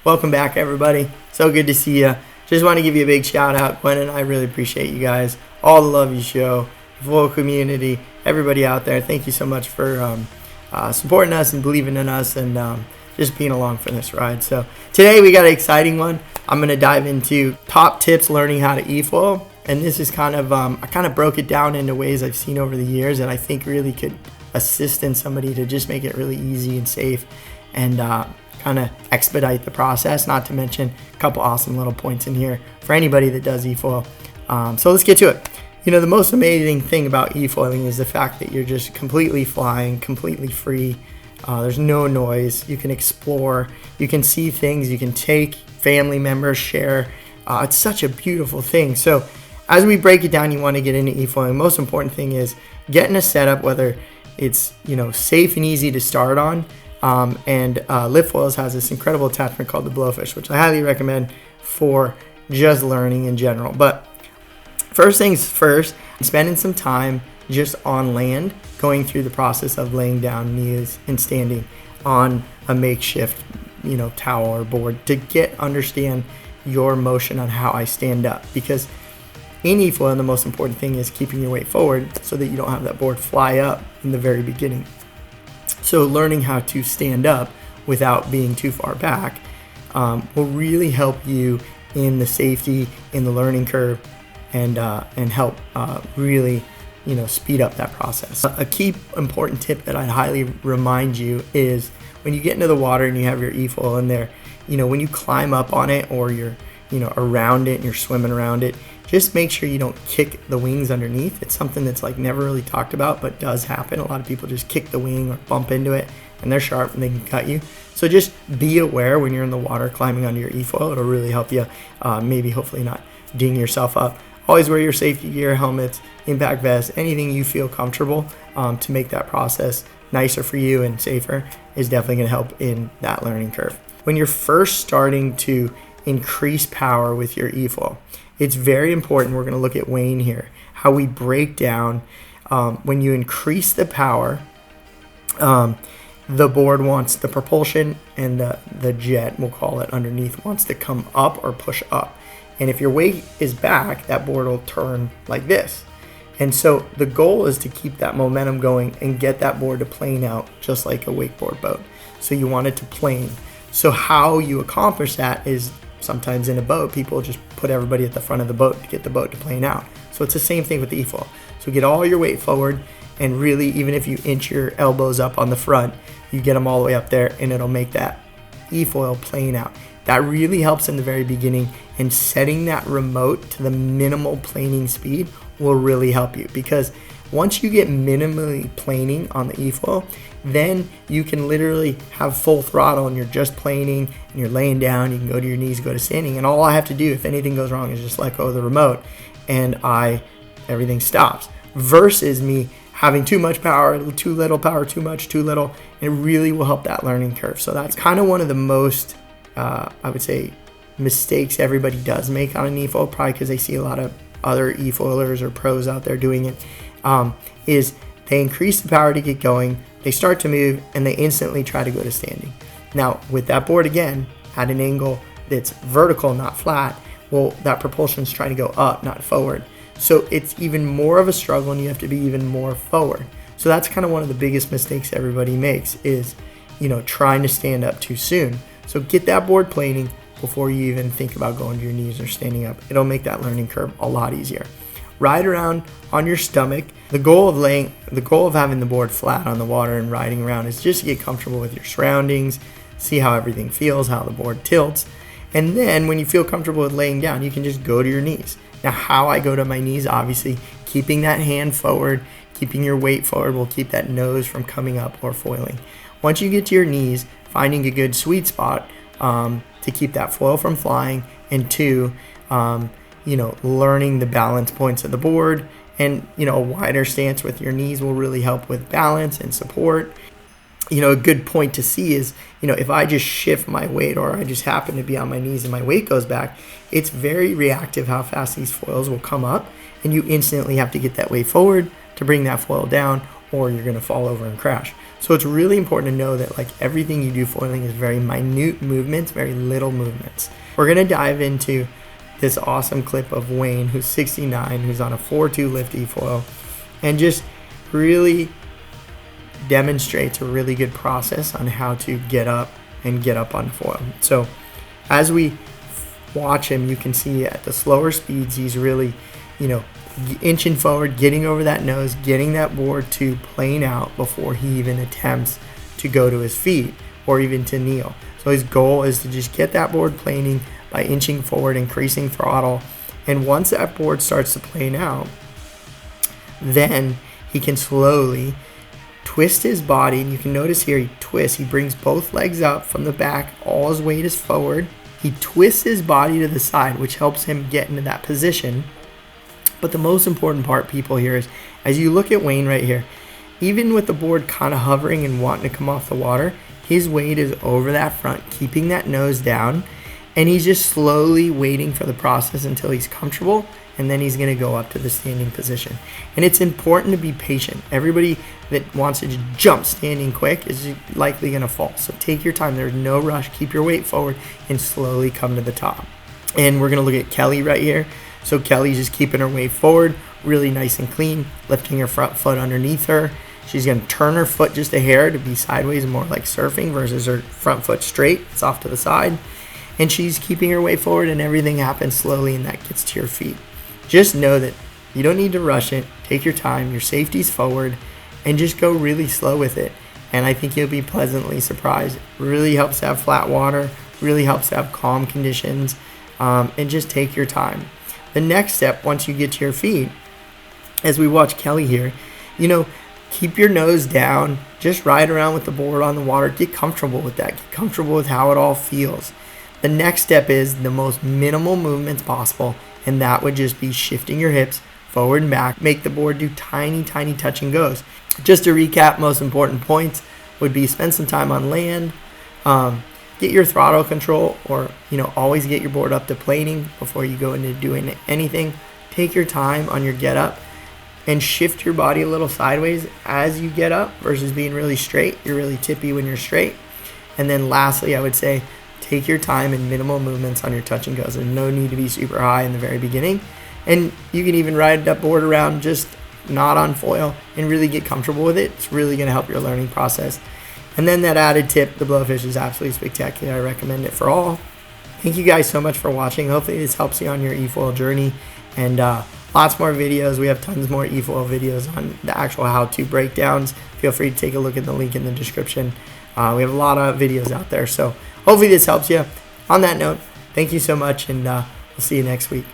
Welcome back, everybody. So good to see you. Just want to give you a big shout out. Gwen and I really appreciate you guys. All the love you show, the full community, everybody out there. Thank you so much for supporting us and believing in us and just being along for this ride. So today we got an exciting one. I'm going to dive into top tips learning how to efoil. And this is kind of, I kind of broke it down into ways I've seen over the years that I think really could assist in somebody to just make it really easy and safe and kind of expedite the process, not to mention a couple awesome little points in here for anybody that does efoil. So let's get to it. You know, the most amazing thing about efoiling is the fact that you're just completely flying, completely free. There's no noise. You can explore, you can see things, you can take family members, share. It's such a beautiful thing. So as we break it down, you want to get into efoiling. Most important thing is getting a setup, whether it's, you know, safe and easy to start on. Lefoils has this incredible attachment called the Blowfish, which I highly recommend for just learning in general. But first things first, spending some time just on land, going through the process of laying down knees and standing on a makeshift, you know, towel or board to understand your motion on how I stand up. Because in efoiling, the most important thing is keeping your weight forward so that you don't have that board fly up in the very beginning. So learning how to stand up without being too far back will really help you in the safety, in the learning curve, and help really, you know, speed up that process. A key important tip that I'd highly remind you is when you get into the water and you have your efoil in there, you know, when you climb up on it or you're, you know, around it and you're swimming around it, just make sure you don't kick the wings underneath. It's something that's like never really talked about, but does happen. A lot of people just kick the wing or bump into it and they're sharp and they can cut you. So just be aware when you're in the water climbing onto your efoil. It'll really help you maybe hopefully not ding yourself up. Always wear your safety gear, helmets, impact vests, anything you feel comfortable to make that process nicer for you and safer is definitely going to help in that learning curve. When you're first starting to increase power with your efoil, it's very important. We're going to look at weighing here, how we break down when you increase the power. The board wants the propulsion and the jet, we'll call it underneath, wants to come up or push up. And if your weight is back, that board will turn like this. And so the goal is to keep that momentum going and get that board to plane out just like a wakeboard boat. So you want it to plane. So how you accomplish that is sometimes in a boat, people just put everybody at the front of the boat to get the boat to plane out. So it's the same thing with the efoil. So get all your weight forward and really, even if you inch your elbows up on the front, you get them all the way up there and it'll make that efoil plane out. That really helps in the very beginning, and setting that remote to the minimal planing speed will really help you, because once you get minimally planing on the efoil, then you can literally have full throttle and you're just planing and you're laying down, you can go to your knees, go to standing, and all I have to do if anything goes wrong is just let go of the remote and everything stops, versus me having too much power, too little power, too much, too little. It really will help that learning curve. So that's kind of one of the most I would say mistakes everybody does make on an efoil, probably because they see a lot of other efoilers or pros out there doing it, is they increase the power to get going, they start to move, and they instantly try to go to standing. Now, with that board, again, at an angle that's vertical, not flat, well, that propulsion's trying to go up, not forward. So it's even more of a struggle, and you have to be even more forward. So that's kind of one of the biggest mistakes everybody makes is, you know, trying to stand up too soon. So get that board planing before you even think about going to your knees or standing up. It'll make that learning curve a lot easier. Ride around on your stomach. The goal of having the board flat on the water and riding around is just to get comfortable with your surroundings, see how everything feels, how the board tilts. And then when you feel comfortable with laying down, you can just go to your knees. Now, how I go to my knees, obviously, keeping that hand forward, keeping your weight forward will keep that nose from coming up or foiling. Once you get to your knees, finding a good sweet spot to keep that foil from flying, and two, you know, learning the balance points of the board, and, you know, a wider stance with your knees will really help with balance and support. You know, a good point to see is, you know, if I just shift my weight or I just happen to be on my knees and my weight goes back, it's very reactive how fast these foils will come up, and you instantly have to get that weight forward to bring that foil down, or you're going to fall over and crash. So it's really important to know that like everything you do foiling is very minute movements, very little movements. We're going to dive into this awesome clip of Wayne, who's 69, who's on a 4.2 lift efoil, and just really demonstrates a really good process on how to get up and get up on foil. So as we watch him, you can see at the slower speeds, he's really, inching forward, getting over that nose, getting that board to plane out before he even attempts to go to his feet or even to kneel. So his goal is to just get that board planing by inching forward, increasing throttle. And once that board starts to plane out, then he can slowly twist his body. And you can notice here he twists. He brings both legs up from the back. All his weight is forward. He twists his body to the side, which helps him get into that position. But the most important part, people, here is as you look at Wayne right here, even with the board kind of hovering and wanting to come off the water, his weight is over that front, keeping that nose down, and he's just slowly waiting for the process until he's comfortable, and then he's going to go up to the standing position. And it's important to be patient. Everybody that wants to just jump standing quick is likely going to fall. So take your time. There's no rush. Keep your weight forward and slowly come to the top. And we're going to look at Kelly right here. So Kelly's just keeping her weight forward, really nice and clean, lifting her front foot underneath her. She's going to turn her foot just a hair to be sideways, more like surfing, versus her front foot straight. It's off to the side. And she's keeping her weight forward, and everything happens slowly, and that gets to your feet. Just know that you don't need to rush it. Take your time. Your safety's forward, and just go really slow with it. And I think you'll be pleasantly surprised. It really helps to have flat water, really helps to have calm conditions, and just take your time. The next step, once you get to your feet, as we watch Kelly here, keep your nose down, just ride around with the board on the water, get comfortable with that, get comfortable with how it all feels. The next step is the most minimal movements possible, and that would just be shifting your hips forward and back, make the board do tiny, tiny touch and goes. Just to recap, most important points would be spend some time on land, get your throttle control, or always get your board up to planing before you go into doing anything. Take your time on your get up and shift your body a little sideways as you get up versus being really straight. You're really tippy when you're straight. And then lastly, I would say take your time and minimal movements on your touch and goes. There's no need to be super high in the very beginning. And you can even ride that board around just not on foil and really get comfortable with it. It's really going to help your learning process. And then that added tip, the blowfish, is absolutely spectacular. I recommend it for all. Thank you guys so much for watching. Hopefully this helps you on your efoil journey. And lots more videos. We have tons more efoil videos on the actual how-to breakdowns. Feel free to take a look at the link in the description. We have a lot of videos out there. So hopefully this helps you. On that note, thank you so much, and we'll see you next week.